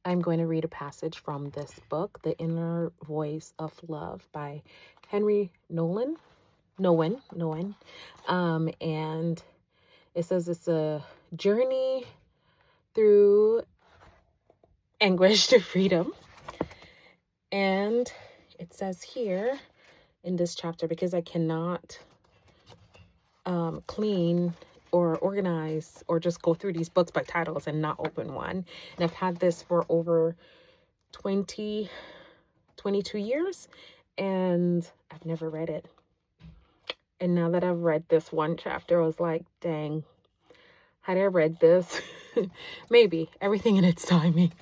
I'm going to read a passage from this book, The Inner Voice of Love by Henri Nouwen. And it says it's a journey through anguish to freedom. And it says here in this chapter, because I cannot clean or organize or just go through these books by titles and not open one. And I've had this for over 22 years and I've never read it. And now that I've read this one chapter, I was like, dang, had I read this, maybe everything in its timing.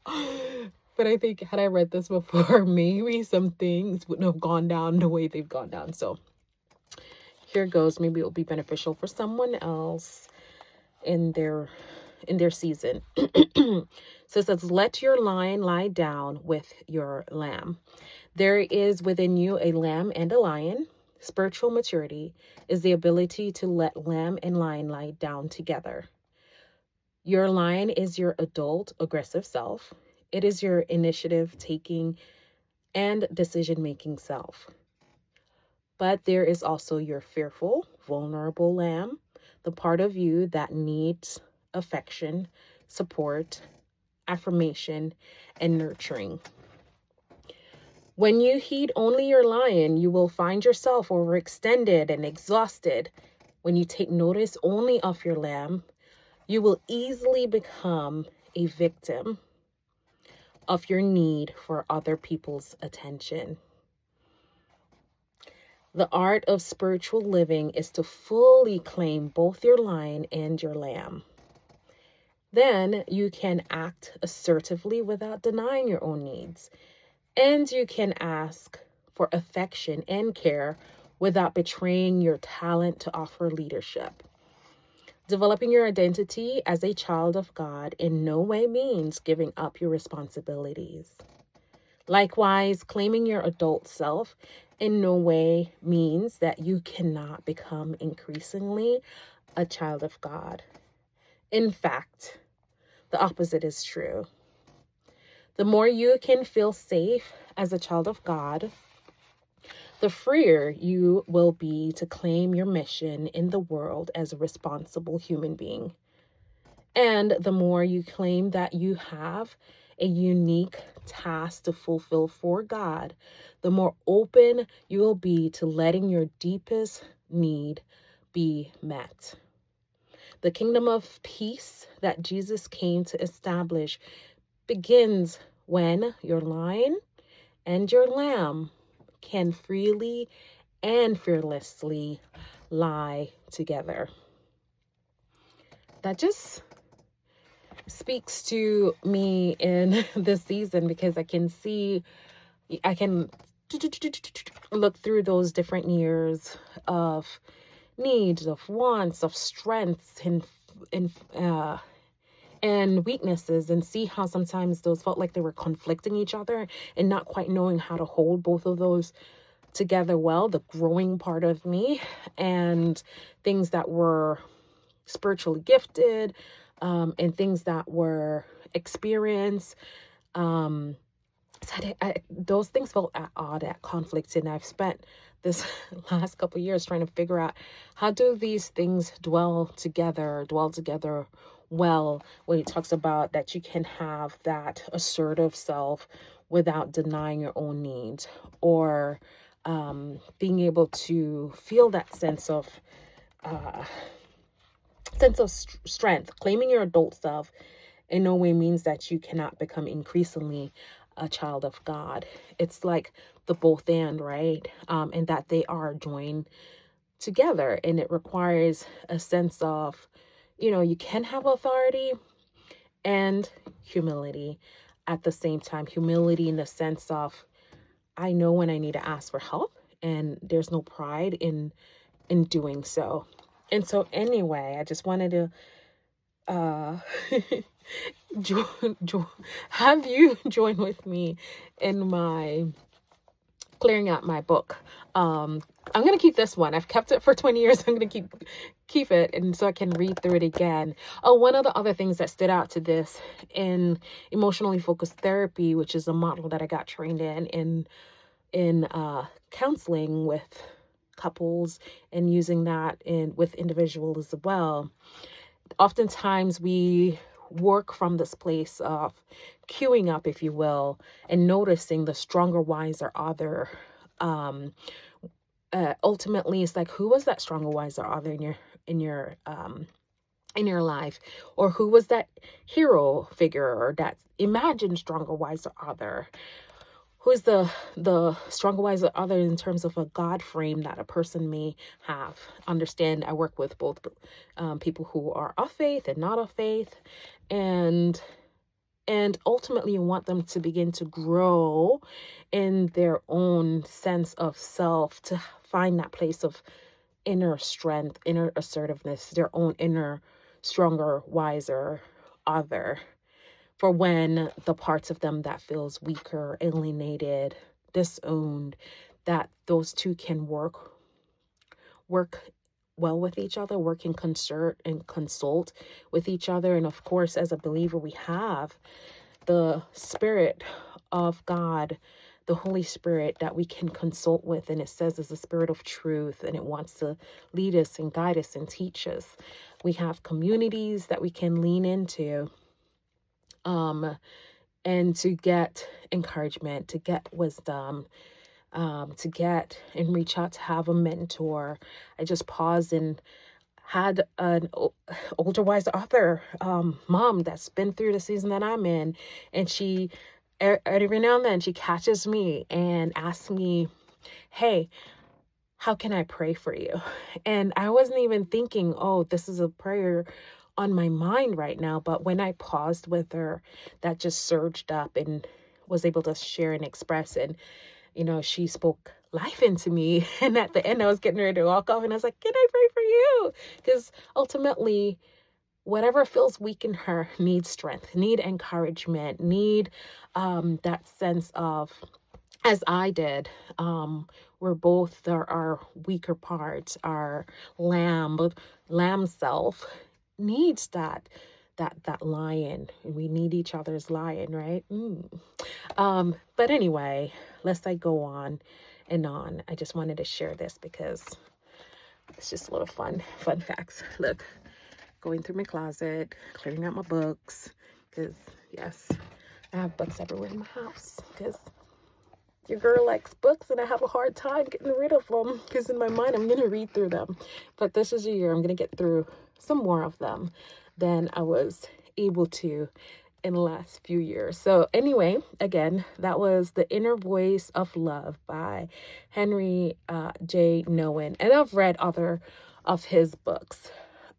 But I think had I read this before, maybe some things wouldn't have gone down the way they've gone down. So here goes. Maybe it will be beneficial for someone else in their season. So it says, let your lion lie down with your lamb. There is within you a lamb and a lion. Spiritual maturity is the ability to let lamb and lion lie down together. Your lion is your adult, aggressive self. It is your initiative-taking and decision-making self. But there is also your fearful, vulnerable lamb, the part of you that needs affection, support, affirmation, and nurturing. When you heed only your lion, you will find yourself overextended and exhausted. When you take notice only of your lamb, you will easily become a victim of your need for other people's attention. The art of spiritual living is to fully claim both your lion and your lamb. Then you can act assertively without denying your own needs. And you can ask for affection and care without betraying your talent to offer leadership. Developing your identity as a child of God in no way means giving up your responsibilities. Likewise, claiming your adult self in no way means that you cannot become increasingly a child of God. In fact, the opposite is true. The more you can feel safe as a child of God, the freer you will be to claim your mission in the world as a responsible human being. And the more you claim that you have a unique task to fulfill for God, the more open you will be to letting your deepest need be met. The kingdom of peace that Jesus came to establish begins when your lion and your lamb can freely and fearlessly lie together. That just speaks to me in this season because I can look through those different years of needs, of wants, of strengths, and weaknesses, and see how sometimes those felt like they were conflicting each other and not quite knowing how to hold both of those together well, the growing part of me and things that were spiritually gifted, and things that were experience. Those things felt at odd, at conflict, and I've spent this last couple of years trying to figure out how do these things dwell together well, when he talks about that you can have that assertive self without denying your own needs, or being able to feel that sense of strength. Claiming your adult self in no way means that you cannot become increasingly a child of God. It's like the both and, right? And that they are joined together, and it requires a sense of, you can have authority and humility at the same time. Humility in the sense of, I know when I need to ask for help, and there's no pride in doing so. And so anyway, I just wanted to have you join with me in my clearing out my book. I'm going to keep this one. I've kept it for 20 years. I'm going to keep it, and so I can read through it again. Oh, one of the other things that stood out to this in emotionally focused therapy, which is a model that I got trained in counseling with couples and using that with individuals as well. Oftentimes we work from this place of queuing up, if you will, and noticing the stronger, wiser other. Ultimately, it's like, who was that stronger, wiser other in your life, or who was that hero figure or that imagined stronger, wiser other? Who's the stronger, wiser other in terms of a God frame that a person may have? Understand, I work with both people who are of faith and not of faith, and ultimately you want them to begin to grow in their own sense of self, to find that place of inner strength, inner assertiveness, their own inner stronger, wiser other, for when the parts of them that feels weaker, alienated, disowned, that those two can work well with each other, work in concert and consult with each other. And of course, as a believer, we have the Spirit of God, the Holy Spirit, that we can consult with. And it says is the Spirit of truth, and it wants to lead us and guide us and teach us. We have communities that we can lean into, and to get encouragement, to get wisdom, to get and reach out to have a mentor. I just paused and had an older, wise author mom that's been through the season that I'm in, and she every now and then she catches me and asks me, hey, how can I pray for you? And I wasn't even thinking, oh, this is a prayer on my mind right now. But when I paused with her, that just surged up and was able to share and express. And, she spoke life into me. And at the end, I was getting ready to walk off, and I was like, can I pray for you? Because ultimately, whatever feels weak in her needs strength, need encouragement, need that sense of, as I did, we're both our weaker parts, our lamb self needs that lion. We need each other's lion, right? But anyway, lest I go on and on, I just wanted to share this because it's just a little fun facts. Look, going through my closet, clearing out my books, because yes, I have books everywhere in my house, because your girl likes books and I have a hard time getting rid of them, because in my mind I'm going to read through them. But this is a year I'm going to get through some more of them than I was able to in the last few years. So anyway, again, that was The Inner Voice of Love by Henri Nouwen. And I've read other of his books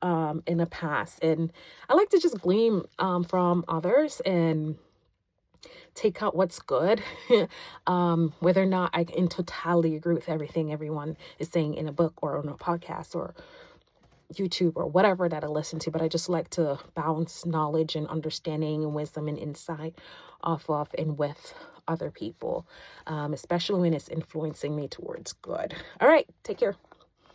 in the past. And I like to just glean from others and take out what's good, whether or not I in totality agree with everything everyone is saying in a book or on a podcast or YouTube or whatever that I listen to. But I just like to bounce knowledge and understanding and wisdom and insight off of and with other people, especially when it's influencing me towards good. All right, take care.